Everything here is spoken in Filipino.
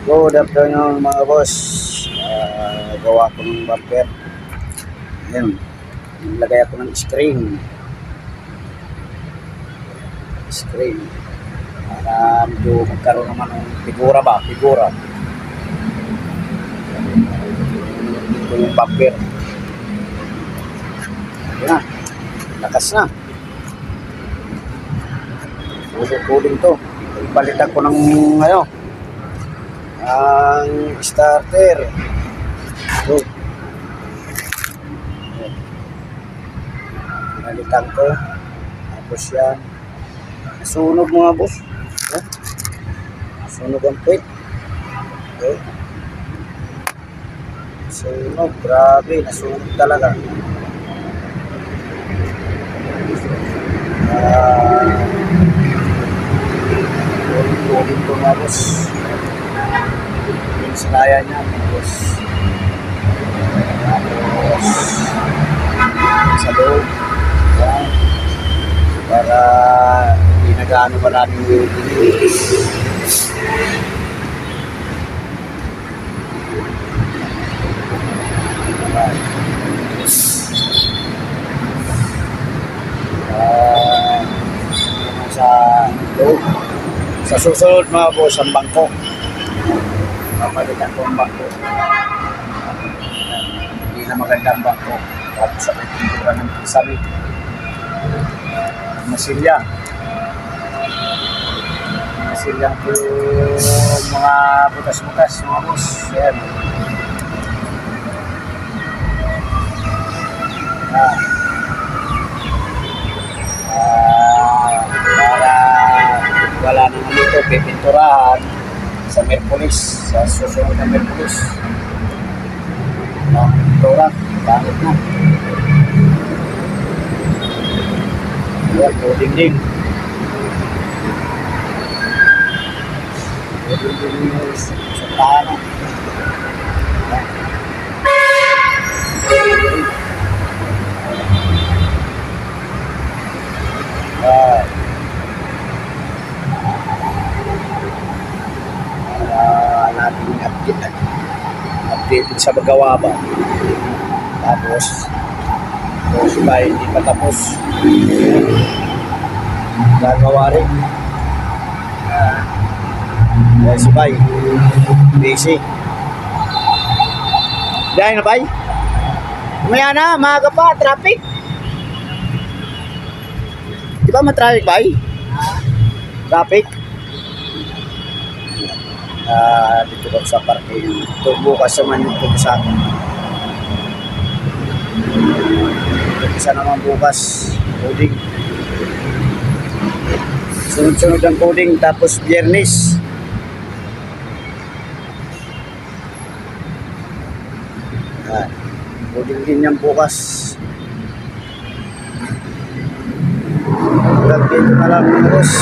Good afternoon mga boss. Gawa ko ng bumper. Ayan. Naglagay ako ng screen. Para medyo magkaroon naman ng figura ba? Figura. Ito yung bumper. Ayan na. Lakas na. Kuling to. Ipalit ako ng ang starter. So, pinalitan ko. Tapos yan. Nasunog mga boss. Sunog ang puwit. Okay. Sunog. Grabe. Nasunog talaga. Kuling ko mga boss. Yung sinaya niya mga boss. Tapos sa loob. Yan. Para hindi nag-ano marami yung sa loob. Sa susunod mga boss, ang bangko. Papalitan ko ang bangko. Hindi na magandang bangko. Tapos sa pintura ng sabi. Masilya po yung mga butas-butas mga boss. Ayan. Para wala nang dito pipinturahan sa Merkulis, sa susunod na Merkulis. Pintura, pangit na. Ayan, coding din. Coding din yung sa tahanan. Natin update sa magawa ba. Tapos ba hindi pa tapos gagawa rin. Si Bay busy dahil na Bay maya na maaga pa traffic, di ba matraffic Bay? Traffic. Dito ko sa parking. Ito bukas naman yung sa akin. Isa naman bukas coding. Sunod-sunod ang coding. Tapos Biyernes. Coding din yan bukas. Hanggang dito na lang boss.